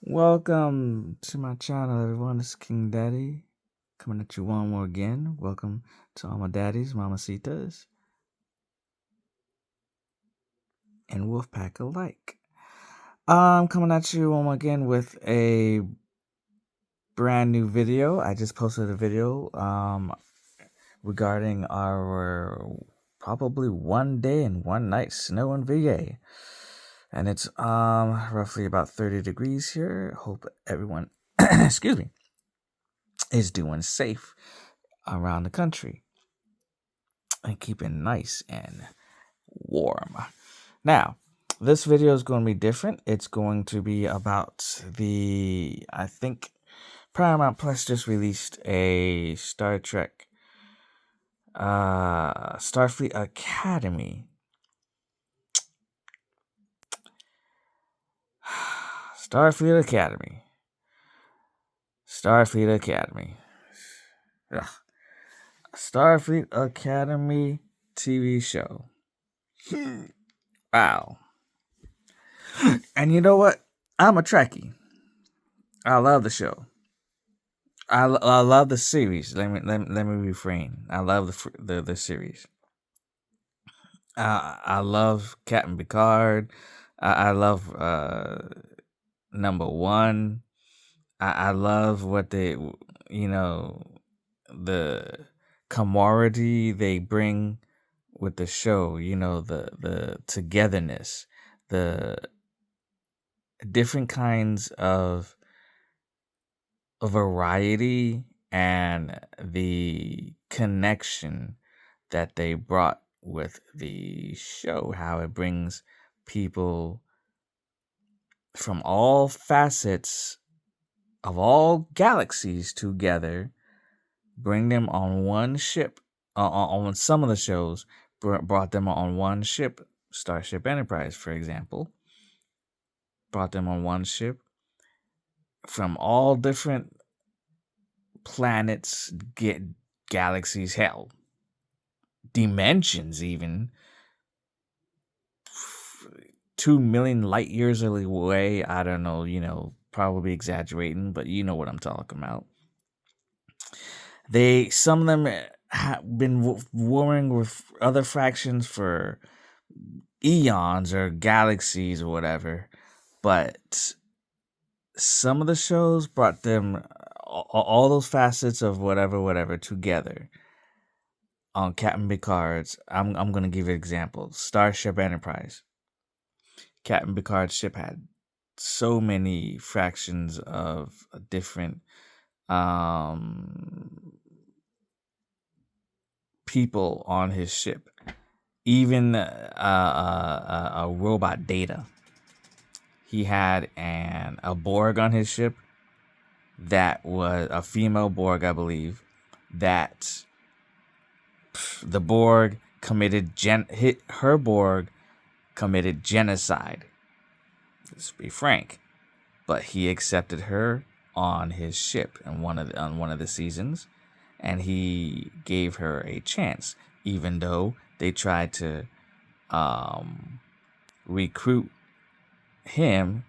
Welcome to my channel, everyone. This is King Daddy coming at you one more again. Welcome to all my daddies, mamacitas, and Wolfpack alike. I'm coming at you one more again with a brand new video. I just posted a video regarding our probably 1 day and 1 night snow in VA. And it's roughly about 30 degrees here. Hope everyone excuse me is doing safe around the country and keeping nice and warm. Now, this video is going to be different. It's going to be about I think Paramount Plus just released a Star Trek Starfleet Academy. Starfleet Academy. Starfleet Academy. Ugh. Starfleet Academy TV show. Wow. And you know what? I'm a Trekkie. I love the show. I love the series. Let me refrain. I love the series. I love Captain Picard. I love number one. I love what the camaraderie they bring with the show. The togetherness, the different kinds of a variety, and the connection that they brought with the show, how it brings people from all facets of all galaxies together, bring them on one ship. On some of the shows, brought them on one ship. Starship Enterprise, for example, brought them on one ship from all different planets, galaxies, hell, dimensions, even 2 million light years away. I don't know, probably exaggerating, but you know what I'm talking about. Some of them have been warring with other fractions for eons or galaxies or whatever, but some of the shows brought them all those facets of whatever together. On Captain Picard's, I'm gonna give you an example. Starship Enterprise. Captain Picard's ship had so many fractions of different people on his ship. Even a robot Data. He had a Borg on his ship that was a female Borg, I believe. That the Borg committed her Borg committed genocide. Let's be frank, but he accepted her on his ship on one of the seasons, and he gave her a chance, even though they tried to recruit him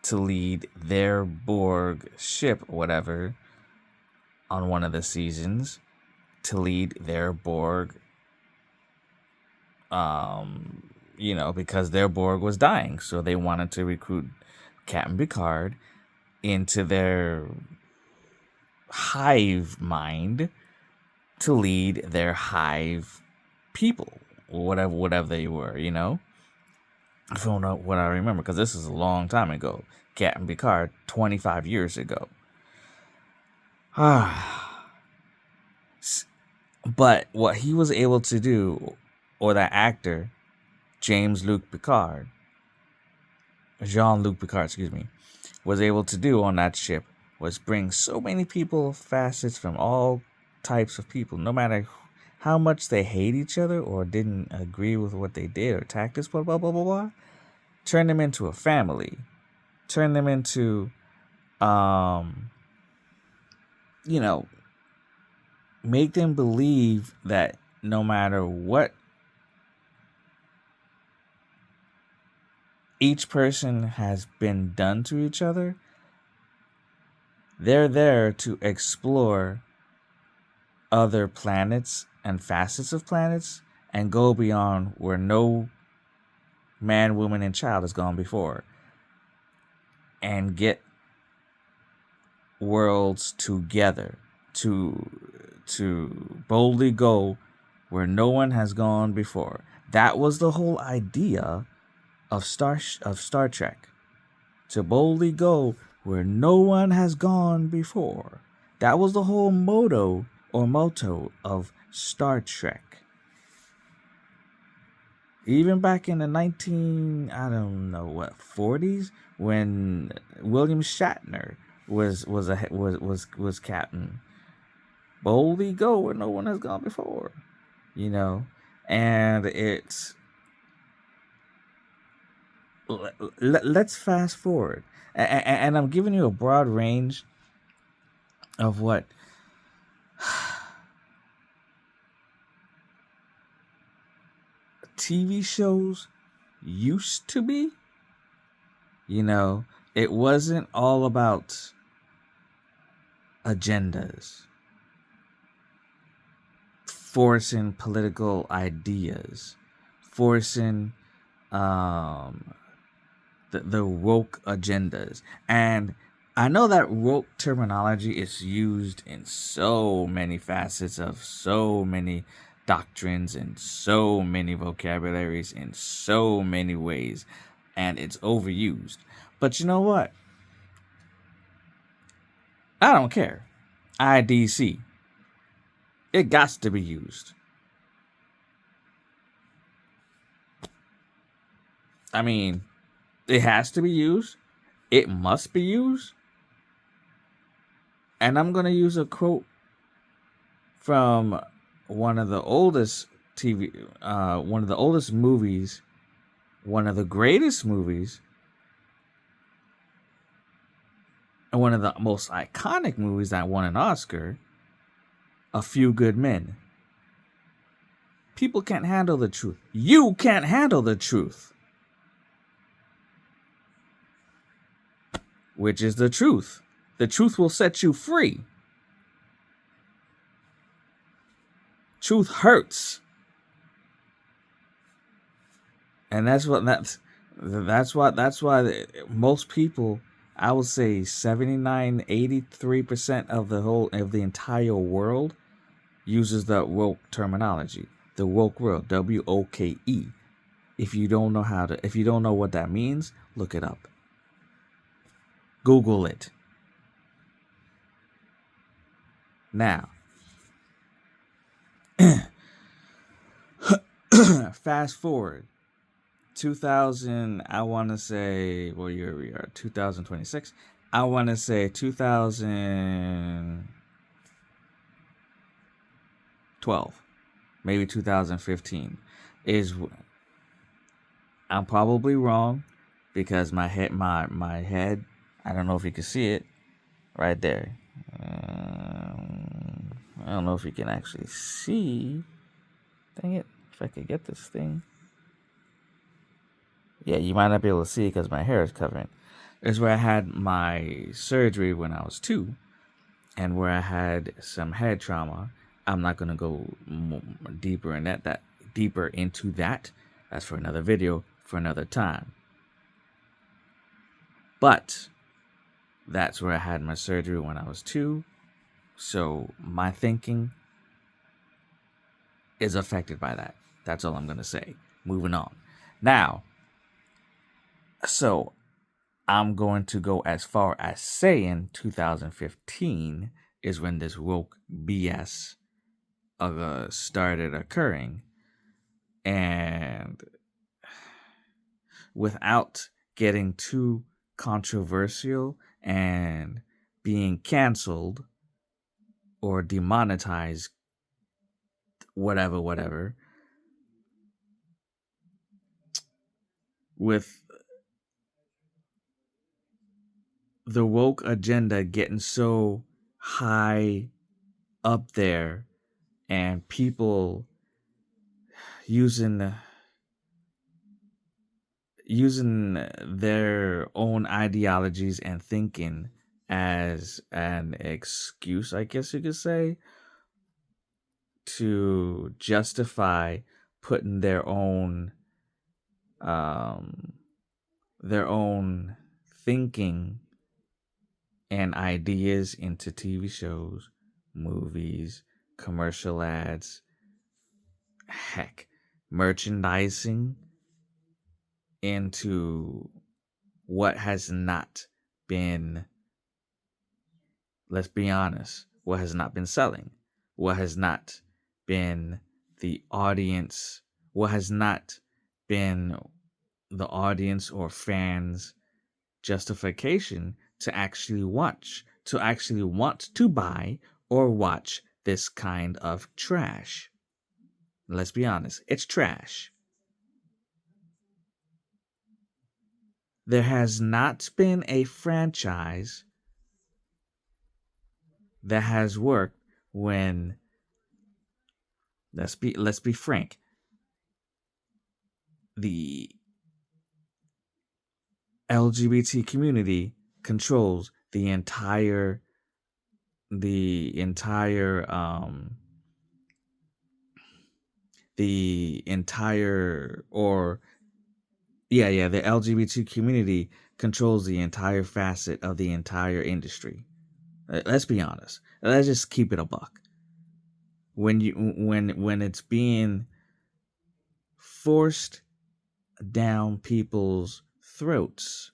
to lead their Borg ship, whatever, on one of the seasons, to lead their Borg, because their Borg was dying. So they wanted to recruit Captain Picard into their hive mind to lead their hive people, whatever they were, From what I remember, because this is a long time ago. Captain Picard, 25 years ago. But what he was able to do, or that actor, Jean-Luc Picard, was able to do on that ship was bring so many people, facets from all types of people, no matter how much they hate each other or didn't agree with what they did or tactics, blah, blah, blah, blah, blah. Turn them into a family. Turn them into, make them believe that no matter what each person has been done to each other, They're there to explore other planets and facets of planets and go beyond where no man, woman, and child has gone before, and get worlds together to boldly go where no one has gone before. That was the whole idea of Star Trek. To boldly go where no one has gone before. That was the whole motto of Star Trek. Even back in the 40s, when William Shatner was captain. Boldly go where no one has gone before, and it's let's fast forward, and I'm giving you a broad range of what TV shows used to be. It wasn't all about agendas, forcing political ideas, forcing the woke agendas. And I know that woke terminology is used in so many facets of so many doctrines and so many vocabularies in so many ways, and it's overused. But you know what? I don't care. IDC. It got to be used. I mean, it has to be used. It must be used. And I'm going to use a quote from one of the oldest one of the oldest movies, one of the greatest movies, and one of the most iconic movies that won an Oscar, A Few Good Men. People can't handle the truth. You can't handle the truth. Which is the truth. The truth will set you free. Truth hurts. And that's why most people, I would say 83% of the entire world uses the woke terminology. The woke world, WOKE. If you don't know what that means, look it up. Google it. Now, fast forward 2000, I want to say, well, here we are, 2026. I want to say 2012, maybe 2015 is. I'm probably wrong because my head, I don't know if you can see it right there. I don't know if you can actually see. Dang it, if I could get this thing. Yeah, you might not be able to see because my hair is covering. It's where I had my surgery when I was 2 and where I had some head trauma. I'm not going to go deeper into that. That's for another video for another time. But that's where I had my surgery when I was 2. So my thinking is affected by that. That's all I'm going to say. Moving on. Now, so I'm going to go as far as saying 2015 is when this woke BS started occurring. And without getting too controversial and being canceled or demonetized, whatever, with the woke agenda getting so high up there and people using their own ideologies and thinking as an excuse, I guess you could say, to justify putting um their own thinking and ideas into TV shows, movies, commercial ads, heck, merchandising, into what has not been, let's be honest, what has not been selling, what has not been the audience, what has not been the audience or fans' justification to actually watch, to actually want to buy or watch this kind of trash. Let's be honest, it's trash. There has not been a franchise that has worked when, let's be frank, the LGBT community controls the entire the entire or yeah, the LGBT community controls the entire facet of the entire industry. Let's be honest. Let's just keep it a buck. When it's being forced down people's throats,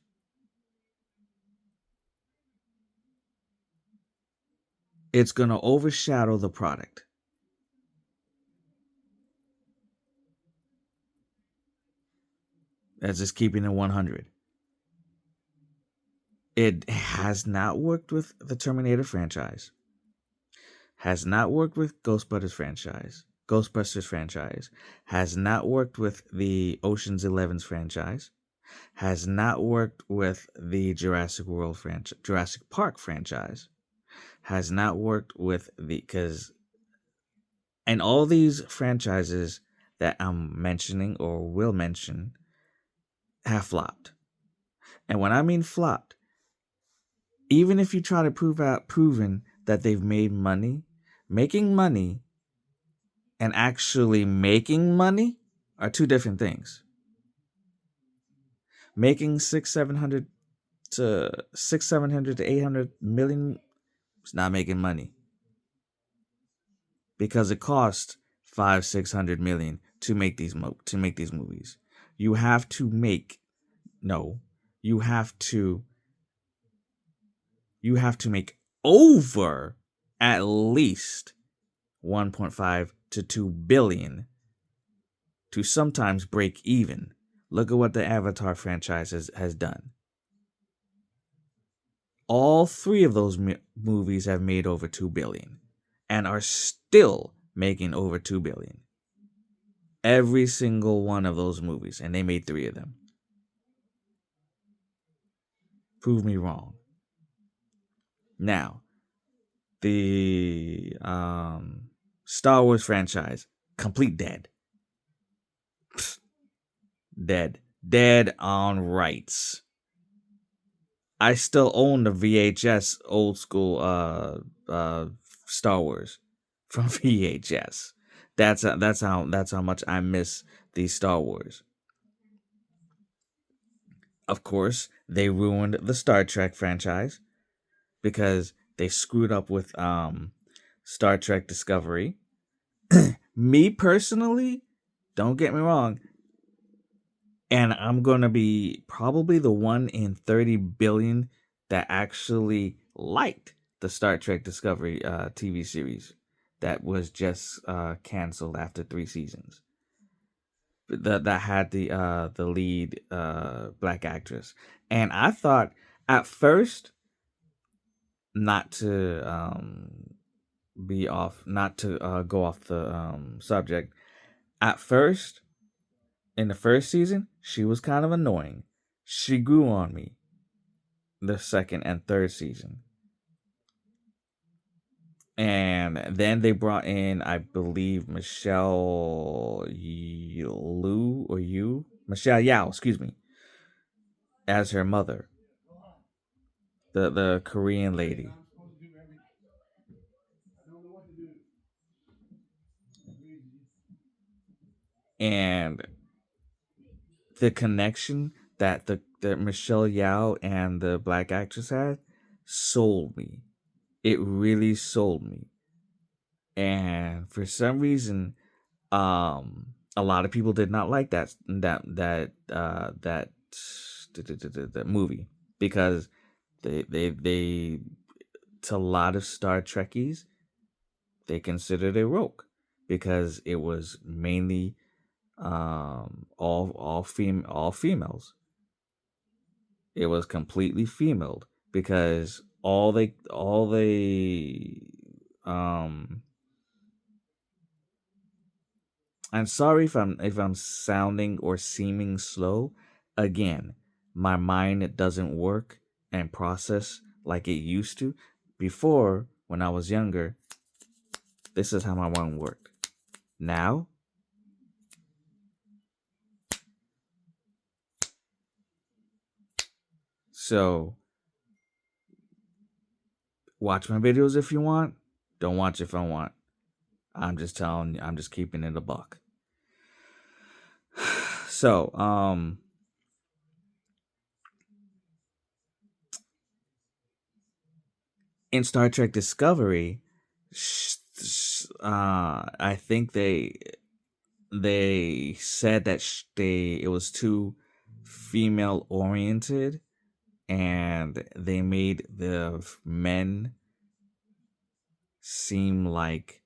it's going to overshadow the product. That's just keeping it 100. It has not worked with the Terminator franchise. Has not worked with Ghostbusters franchise. Has not worked with the Ocean's 11 franchise. Has not worked with the Jurassic Park franchise. Has not worked with and all these franchises that I'm mentioning or will mention have flopped. And when I mean flopped, even if you try to proven that they've made money, making money and actually making money are two different things. Making 700 to 800 million is not making money, because it costs 500-600 million to make these movies. You have to make no, you have to make over at least 1.5 to 2 billion to sometimes break even. Look at what the Avatar franchise has done. All three of those movies have made over 2 billion and are still making over 2 billion. Every single one of those movies, and they made 3 of them. Prove me wrong. Now, the Star Wars franchise, complete dead. Dead on rights. I still own the VHS old school Star Wars from VHS. That's how much I miss these Star Wars. Of course, they ruined the Star Trek franchise because they screwed up with Star Trek Discovery. Me personally, don't get me wrong, and I'm going to be probably the 1 in 30 billion that actually liked the Star Trek Discovery TV series that was just canceled after 3 seasons. That had the lead black actress. And I thought at first, not to go off the subject, at first, in the first season, she was kind of annoying. She grew on me the second and third season. And then they brought in, I believe, Michelle Yao, as her mother. the Korean lady, and the connection that the Michelle Yao and the black actress had sold me. It really sold me. And for some reason, a lot of people did not like that movie because they to a lot of Star Trekkies they considered it woke because it was mainly all females. It was completely female because um I'm sorry if I'm sounding or seeming slow. Again, my mind doesn't work and process like it used to. Before, when I was younger, this is how my mind worked. Now, so watch my videos if you want. Don't watch if I want. I'm just telling you, I'm just keeping it a buck. So, in Star Trek Discovery, I think they said that it was too female oriented, and they made the men seem like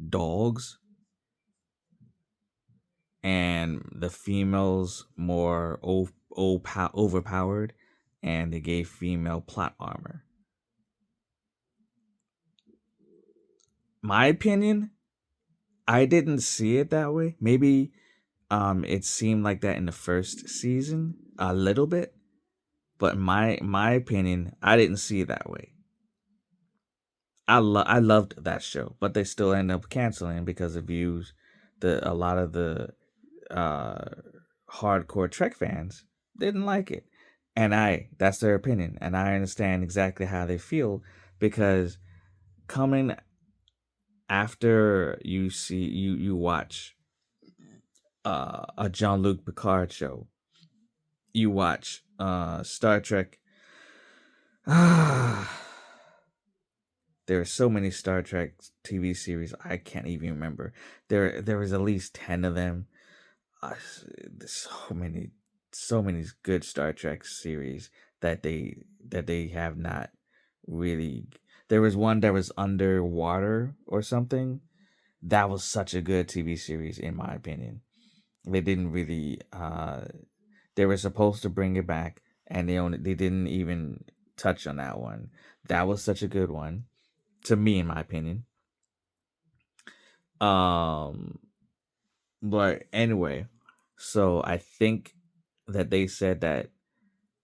dogs, and the females more overpowered, and they gave female plot armor. My opinion, I didn't see it that way. Maybe it seemed like that in the first season a little bit, but my opinion, I didn't see it that way. I loved that show, but they still end up canceling because of views. A lot of the uh hardcore Trek fans didn't like it. And that's their opinion, and I understand exactly how they feel because coming after you watch a Jean-Luc Picard show, you watch Star Trek. There are so many Star Trek TV series I can't even remember. There was at least 10 of them. Uh, there's so many good Star Trek series that they have not really. There was one that was underwater or something. That was such a good TV series in my opinion. They didn't really they were supposed to bring it back, and they didn't even touch on that one. That was such a good one to me in my opinion. Um but anyway, so I think that they said that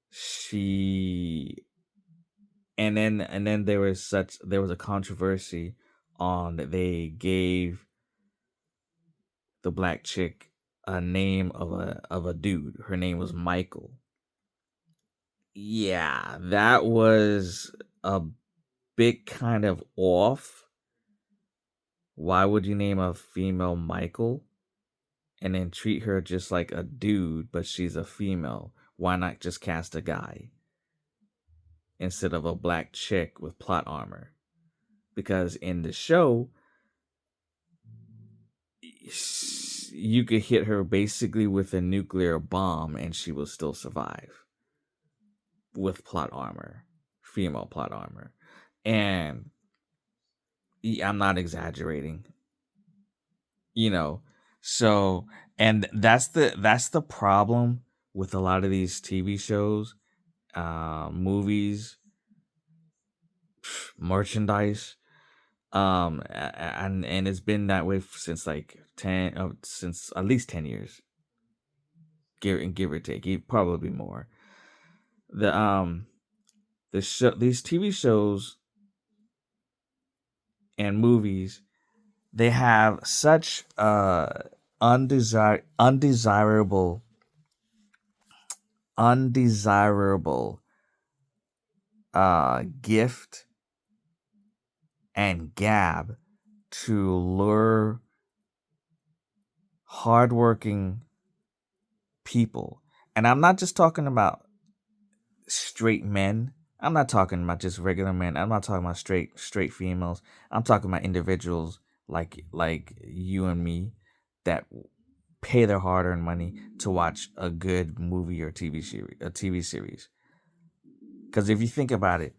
she and then there was a controversy on that they gave the black chick a name of a dude. Her name was Michael. Yeah, that was a bit kind of off. Why would you name a female Michael and then treat her just like a dude, but she's a female? Why not just cast a guy instead of a black chick with plot armor? Because in the show, you could hit her basically with a nuclear bomb and she will still survive with plot armor, female plot armor. And I'm not exaggerating, you know. So, and that's the problem with a lot of these TV shows, movies, merchandise, and it's been that way since like 10 since at least 10 years, give or take, probably more. The these TV shows and movies, they have such undesirable gift and gab to lure hardworking people. And I'm not just talking about straight men. I'm not talking about just regular men. I'm not talking about straight females. I'm talking about individuals like you and me that pay their hard-earned money to watch a good movie or TV series. Because if you think about it,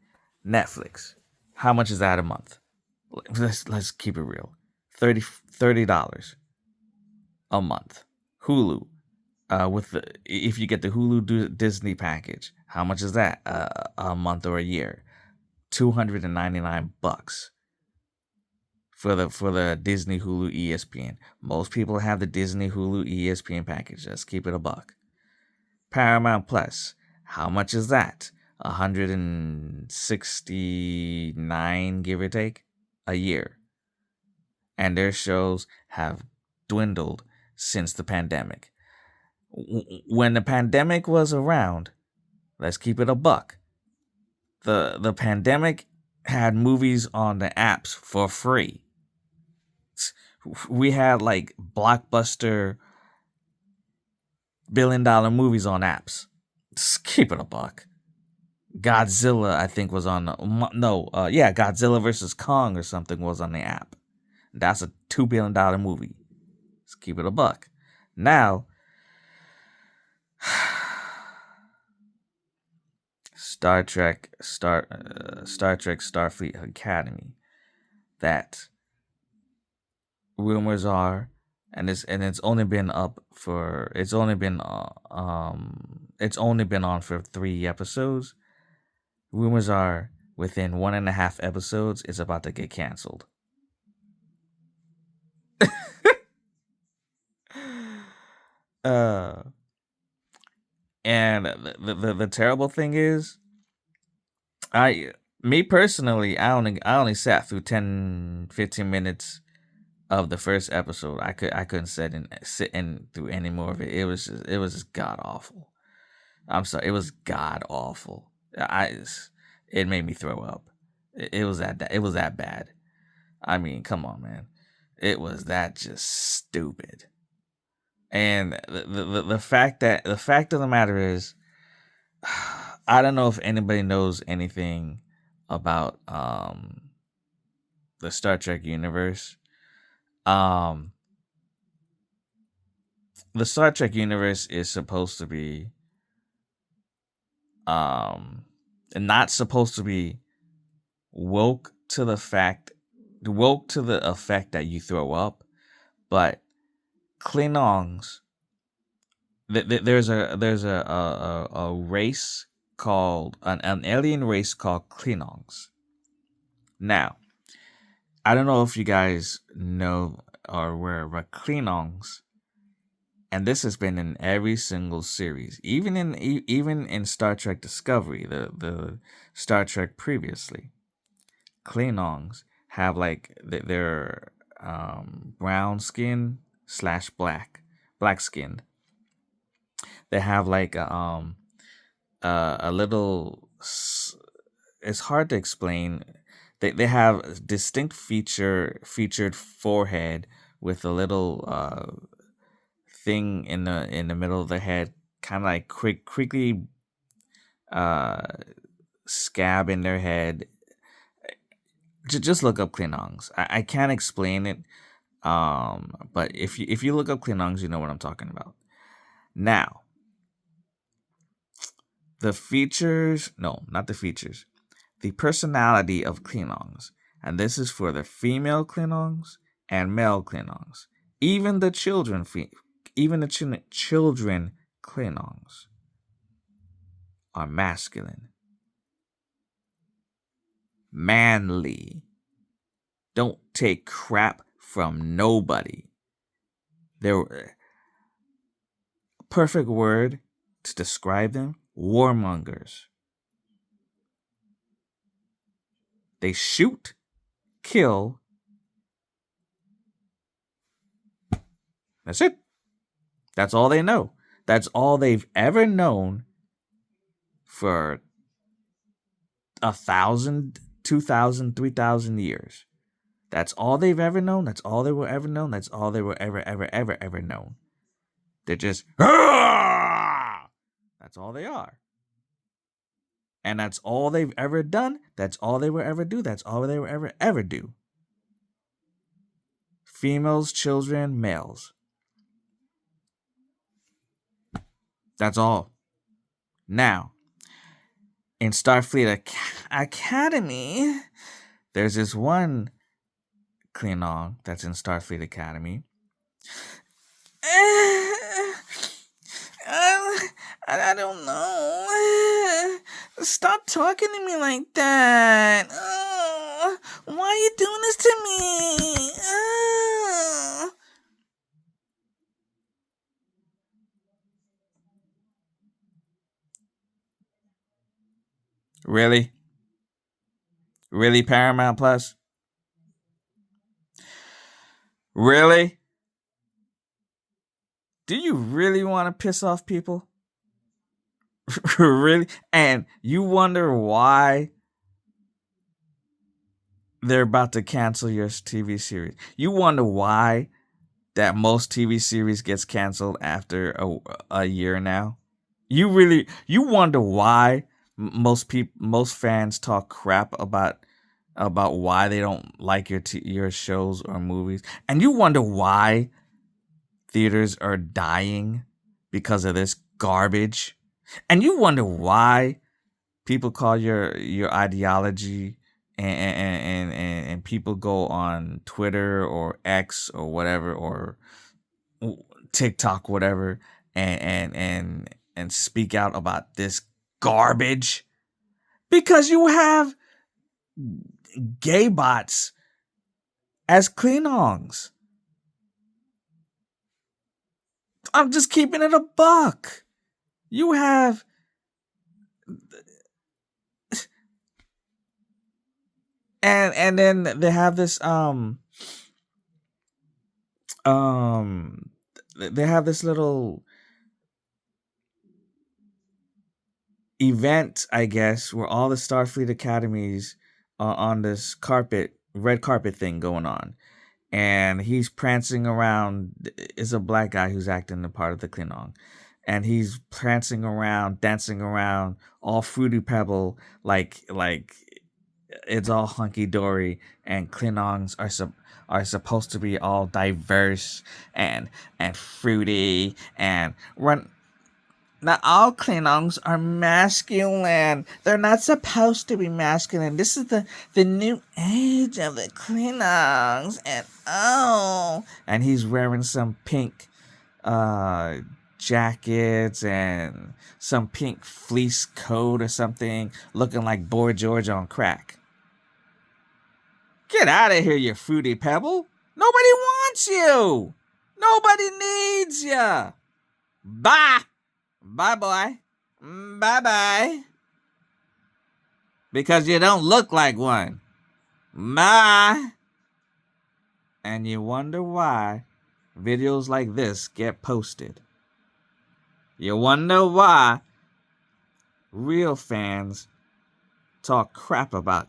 Netflix, how much is that a month? Let's keep it real. $30 a month. Hulu, with the if you get the Hulu Disney package, how much is that a month or a year? $299 for the Disney Hulu ESPN. Most people have the Disney Hulu ESPN package. Let's keep it a buck. Paramount Plus, how much is that? 169, give or take, a year. And their shows have dwindled since the pandemic. When the pandemic was around, let's keep it a buck. The pandemic had movies on the apps for free. We had like blockbuster $1 billion movies on apps. Just keep it a buck. Godzilla, I think, was on Godzilla versus Kong or something was on the app. That's a $2 billion movie. Let's keep it a buck. Now, Star Trek Starfleet Academy, that rumors are, and it's only been on for 3 episodes. Rumors are within 1.5 episodes it's about to get canceled. And the terrible thing is, me personally, I only sat through 10-15 minutes of the first episode. I couldn't sit in through any more of it. It was just god awful. I'm sorry, it was god awful. It made me throw up. It was that bad. I mean, come on, man. It was that just stupid. And the fact of the matter is, I don't know if anybody knows anything about the Star Trek universe. The Star Trek universe is supposed to be not supposed to be woke to the effect that you throw up, but Klingons, there's a race called an alien race called Klingons. Now, I don't know if you guys know or aware, but Klingons, and this has been in every single series, even in Star Trek Discovery, the Star Trek previously. Klingons have like their brown skin / black skin. They have like a little. It's hard to explain. They have distinct featured forehead with a little thing in the middle of the head, kind of like quickly scab in their head. Just look up Klingons. I can't explain it, but if you look up Klingons, you know what I'm talking about. Now, the personality of Klingons, and this is for the female Klingons and male Klingons, even the children Klingons are masculine, manly, don't take crap from nobody. They're perfect word to describe them: warmongers. They shoot, kill. That's it. That's all they know. That's all they've ever known for 1,000, 2,000, 3,000 years. That's all they've ever known. That's all they were ever known. That's all they were ever known. They're just, "Ah!" That's all they are. And that's all they've ever done. That's all they will ever do. That's all they will ever do. Females, children, males. That's all. Now, in Starfleet Academy, there's this one Klingon that's in Starfleet Academy. I don't know. Stop talking to me like that. Why are you doing this to me? Really? Really, Paramount Plus? Really? Do you really want to piss off people? Really? And you wonder why they're about to cancel your TV series. You wonder why that most TV series gets canceled after a year now. You wonder why most fans talk crap about why they don't like your shows or movies, and you wonder why theaters are dying because of this garbage, and you wonder why people call your ideology and people go on Twitter or X or whatever or TikTok whatever and speak out about this garbage because you have gay bots as Klingons. I'm just keeping it a buck. You have and then they have this they have this little event, I guess, where all the Starfleet academies are on this red carpet thing going on, and he's prancing around. It's a black guy who's acting the part of the Klingon, and he's prancing around, dancing around, all fruity pebble, like it's all hunky dory, and Klingons are supposed to be all diverse and fruity and run. Not all Klingons are masculine. They're not supposed to be masculine. This is the new age of the Klingons, and he's wearing some pink jackets and some pink fleece coat or something, looking like Boy George on crack. Get out of here, you fruity pebble. Nobody wants you. Nobody needs you. Bye. Bye, boy. Bye-bye. Because you don't look like one. Bye. And you wonder why videos like this get posted. You wonder why real fans talk crap about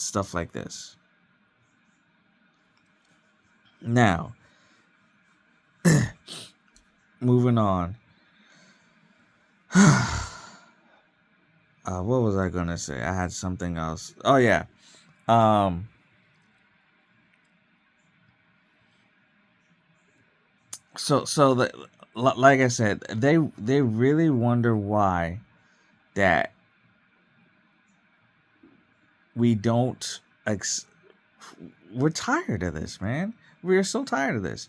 stuff like this. Now, moving on. What was I gonna say? I had something else. Oh yeah. Like I said, they really wonder why that we don't we're tired of this, man. We're so tired of this.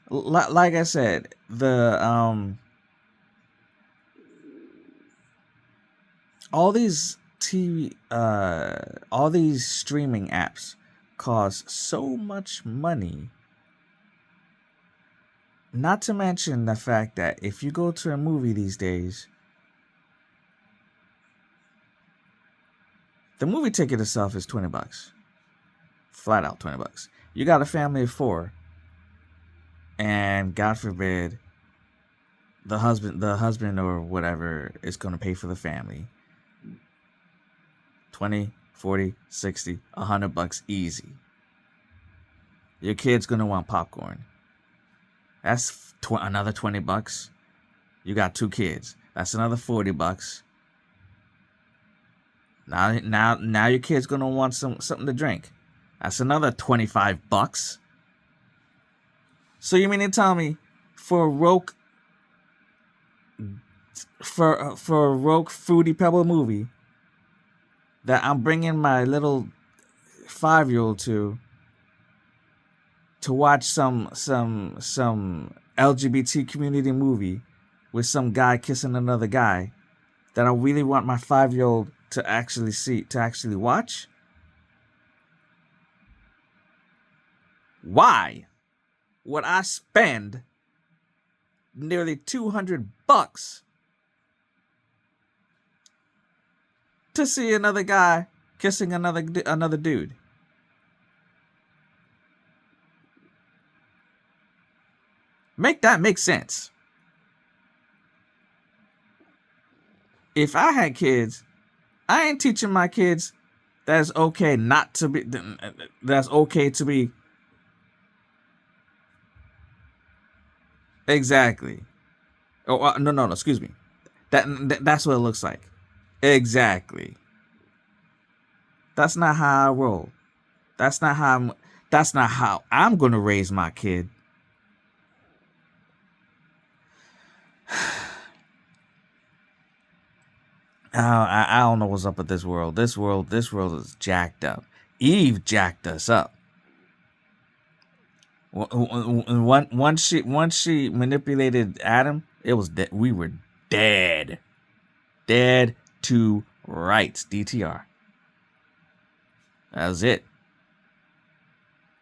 Like I said, all these all these streaming apps cost so much money. Not to mention the fact that if you go to a movie these days, the movie ticket itself is $20. Flat out $20. You got a family of 4, and God forbid the husband or whatever is going to pay for the family. 20, 40, 60, $100 easy. Your kid's gonna want popcorn. That's another $20. You got 2 kids. That's another $40. Now your kid's gonna want something to drink. That's another $25. So you mean to tell me for a Roke Fruity Pebble movie that I'm bringing my little 5-year-old to watch some LGBT community movie with some guy kissing another guy that I really want my 5-year-old to actually watch? Why would I spend nearly $200 to see another guy kissing another dude? Make that make sense. If I had kids, I ain't teaching my kids that's okay not to be. That's okay to be. Exactly. Oh no. Excuse me. That's what it looks like. Exactly. That's not how I roll. That's not how I'm gonna raise my kid. I don't know what's up with this world. This world is jacked up. Eve jacked us up. Once she manipulated Adam, it was we were dead to rights. DTR. That was it.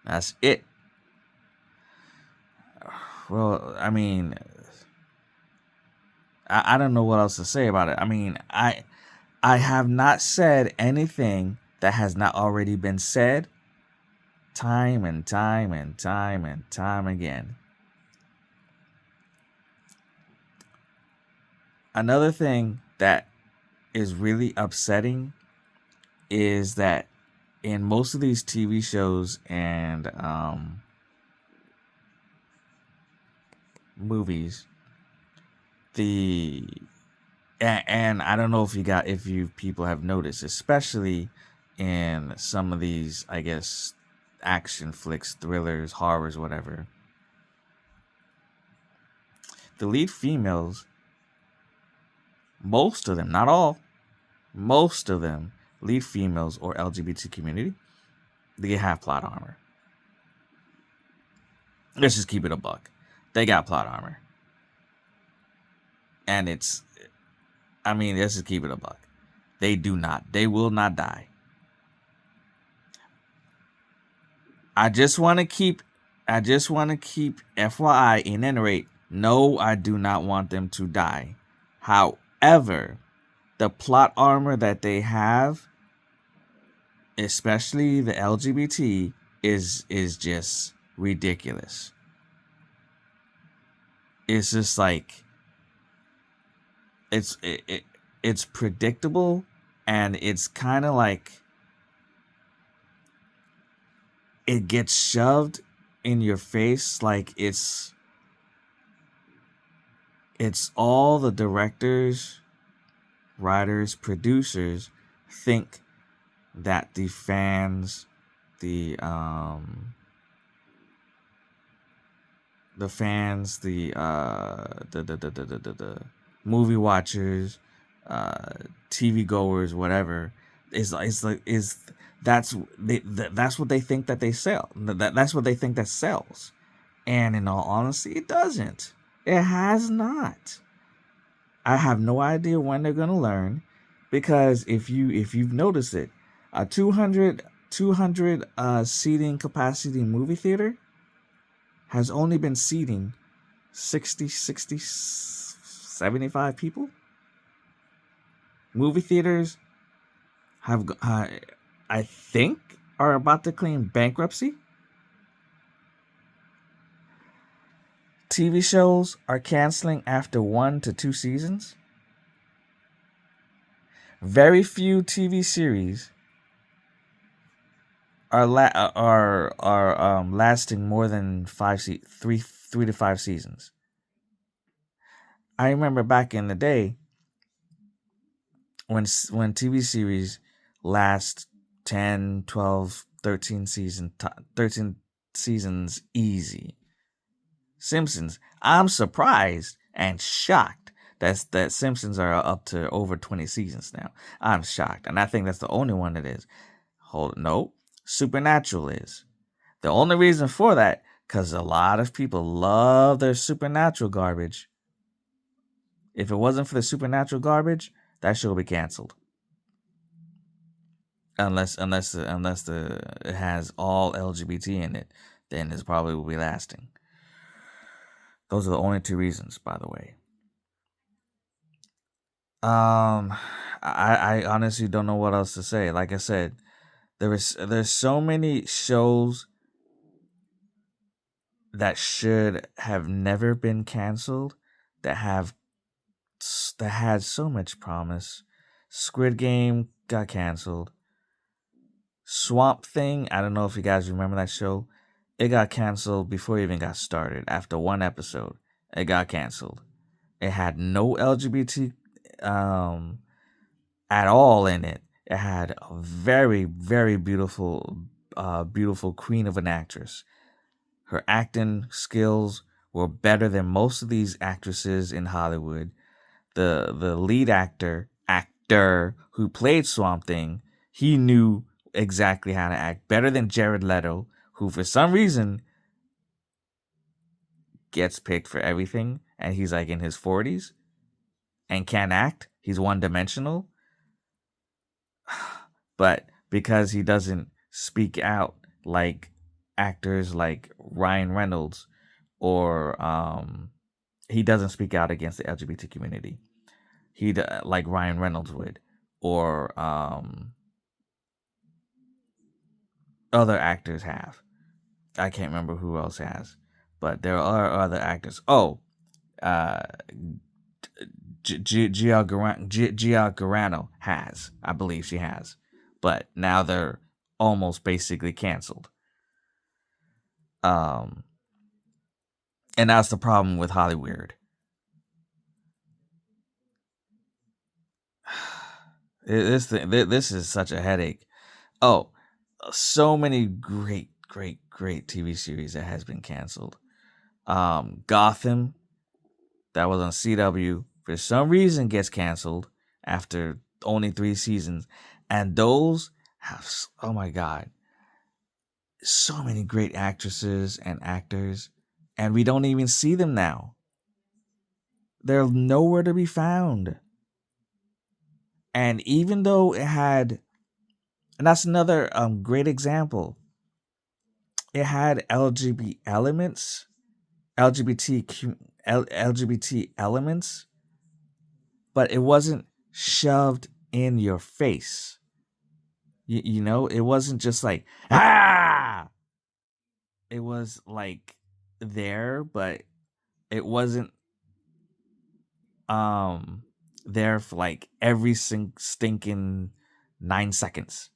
That's it. Well, I mean, I don't know what else to say about it. I mean, I have not said anything that has not already been said time and time again. Another thing that is really upsetting is that in most of these TV shows and movies, and I don't know if you people have noticed, especially in some of these, I guess, action flicks, thrillers, horrors, whatever, the lead females, most of them, not all, most of them, lead females or LGBT community, they have plot armor. Let's just keep it a buck. They got plot armor. And let's just keep it a buck. They will not die. I just want to keep FYI in any rate. No, I do not want them to die. However, the plot armor that they have, especially the LGBT, is just ridiculous. It's just like it's predictable, and it's kind of like it gets shoved in your face, like it's all the directors, writers, producers think that the fans, the movie watchers, TV goers, whatever, that's what they think that they sell. That's what they think that sells. And in all honesty, it doesn't. It has not. I have no idea when they're gonna learn, because if you've noticed it, a 200 seating capacity movie theater has only been seating 60, 75 people. Movie theaters have, I think, are about to claim bankruptcy. TV shows are canceling after 1 to 2 seasons. Very few TV series are lasting more than 3 to 5 seasons. I remember back in the day when TV series last 10, 12, 13 seasons easy. Simpsons, I'm surprised and shocked that Simpsons are up to over 20 seasons now. I'm shocked, and I think that's the only one that is. No, Supernatural is. The only reason for that, because a lot of people love their Supernatural garbage. If it wasn't for the Supernatural garbage, that show would be canceled. Unless it has all LGBT in it, then it probably will be lasting. Those are the only 2 reasons, by the way. I honestly don't know what else to say. Like I said, there's so many shows that should have never been canceled that had so much promise. Squid Game got canceled. Swamp Thing, I don't know if you guys remember that show. It got canceled before it even got started. After one episode, it got canceled. It had no LGBT at all in it. It had a very, very beautiful queen of an actress. Her acting skills were better than most of these actresses in Hollywood. The lead actor who played Swamp Thing, he knew exactly how to act better than Jared Leto, who for some reason gets picked for everything, and he's like in his 40s and can't act. He's one dimensional. But because he doesn't speak out like actors like Ryan Reynolds, or he doesn't speak out against the LGBT community. Like Ryan Reynolds would, or other actors have. I can't remember who else has, but there are other actors. Oh, uh, Gia Garano has. I believe she has. But now they're almost basically canceled. And that's the problem with Hollywood. This is such a headache. Oh, so many great TV series that has been canceled. Gotham, that was on CW, for some reason gets canceled after only 3 seasons, and those have, oh my god, so many great actresses and actors, and we don't even see them now. They're nowhere to be found. And even though it had, and that's another great example, it had LGBT elements, LGBT elements, but it wasn't shoved in your face. You know, it wasn't just like, ah! It was like there, but it wasn't there for like every stinking 9 seconds.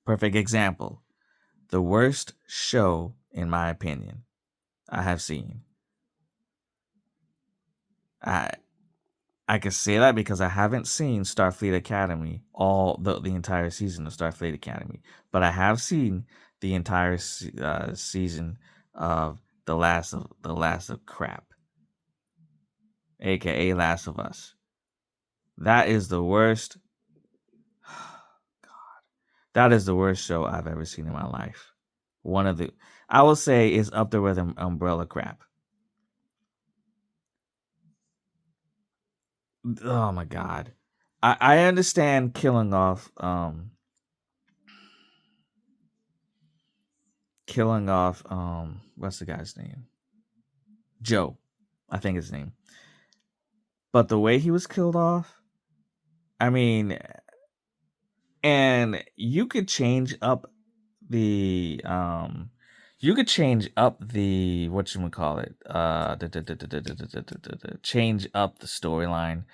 Perfect example. The worst show, in my opinion, I have seen. I can say that because I haven't seen Starfleet Academy, all the entire season of Starfleet Academy, but I have seen the entire season of the last of crap, aka Last of Us. That is the worst. God, that is the worst show I've ever seen in my life. I will say, is up there with Umbrella crap. Oh my god. I understand killing off what's the guy's name? Joe, I think his name. But the way he was killed off, I mean, and you could change up the You could change up the whatchamacallit, change up the storyline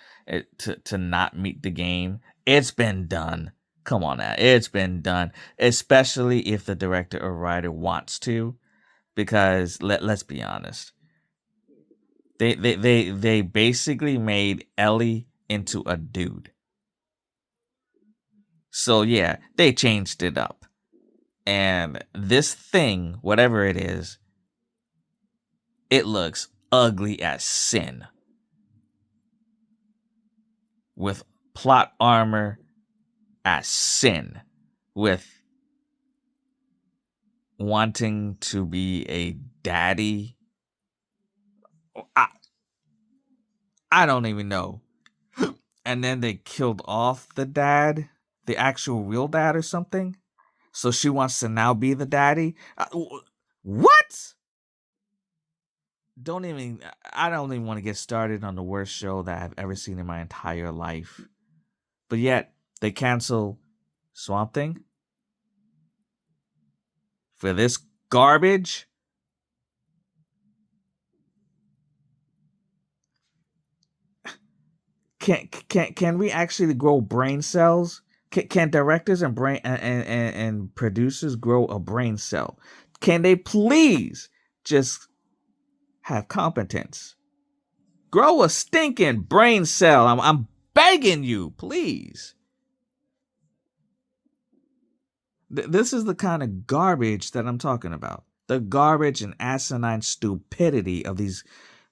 to not meet the game. It's been done. Come on now, it's been done. Especially if the director or writer wants to, because let's be honest, they basically made Ellie into a dude. So yeah, they changed it up. And this thing, whatever it is, it looks ugly as sin. With plot armor as sin. With wanting to be a daddy. I don't even know. And then they killed off the dad, the actual real dad or something. So she wants to now be the daddy. What? I don't even want to get started on the worst show that I've ever seen in my entire life. But yet, they cancel Swamp Thing for this garbage. Can we actually grow brain cells? Can directors and producers grow a brain cell? Can they please just have competence? Grow a stinking brain cell. I'm begging you, please. This is the kind of garbage that I'm talking about. The garbage and asinine stupidity of these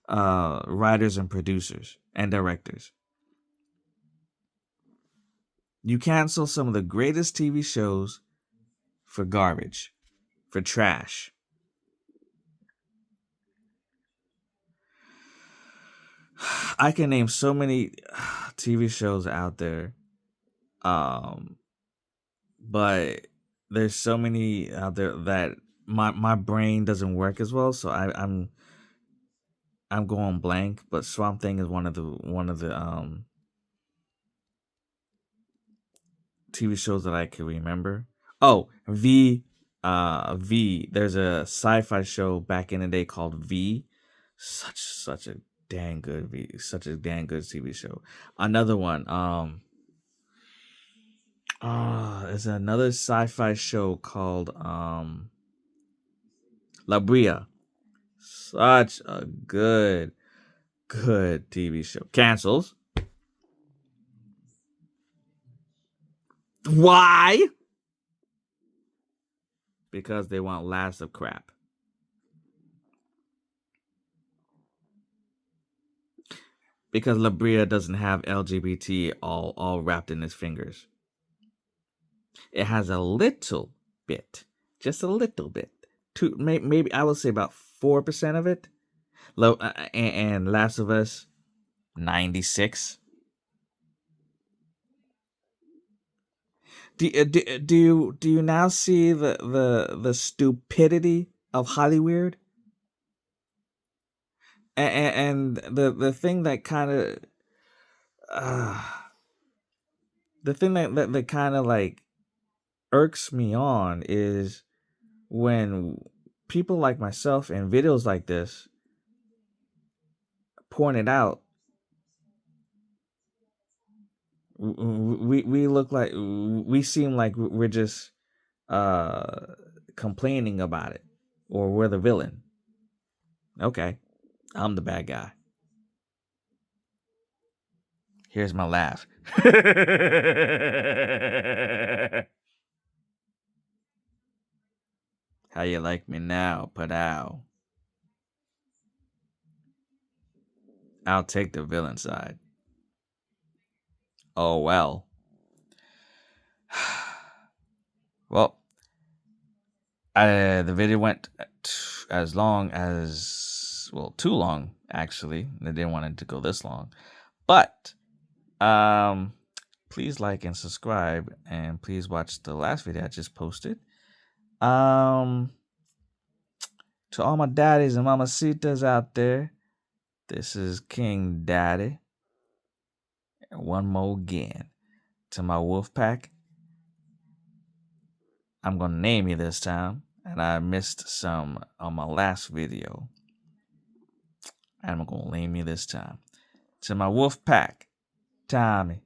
writers and producers and directors. You cancel some of the greatest TV shows for garbage, for trash. I can name so many TV shows out there, but there's so many out there that my brain doesn't work as well. So I'm going blank. But Swamp Thing is one of the TV shows that I can remember. Oh, V. There's a sci-fi show back in the day called V. Such a dang good V. Such a dang good TV show. Another one. There's another sci-fi show called La Brea. Such a good TV show. Cancels. Why? Because they want laughs of crap. Because La Brea doesn't have LGBT all wrapped in its fingers. It has a little bit, just a little bit. Maybe I will say about 4% of it. And Last of Us, 96. Do you now see the stupidity of Hollywood? And the thing that kind of the thing that kind of like irks me on is when people like myself in videos like this point it out. We look like we seem like we're just complaining about it, or we're the villain. Okay, I'm the bad guy. Here's my laugh. How you like me now, Padow? I'll take the villain side. Oh well. Well, the video went as long as, well, too long actually. They didn't want it to go this long, but please like and subscribe, and please watch the last video I just posted. To all my daddies and mamacitas out there, this is King Daddy. And one more again. To my wolf pack, I'm gonna name you this time. and I missed some on my last video. And I'm gonna name you this time. To my wolf pack, Tommy,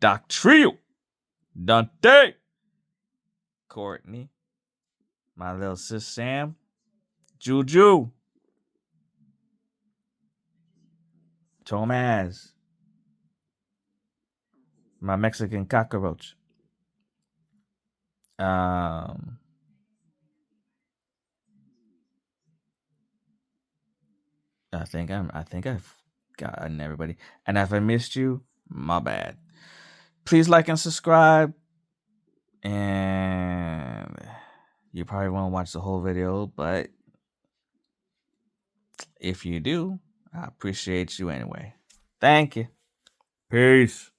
Doc Trio, Dante, Courtney, my little sis Sam, Juju, Tomaz, my Mexican cockroach. I think I've gotten everybody. And if I missed you, my bad. Please like and subscribe. And you probably won't watch the whole video, but if you do, I appreciate you anyway. Thank you. Peace.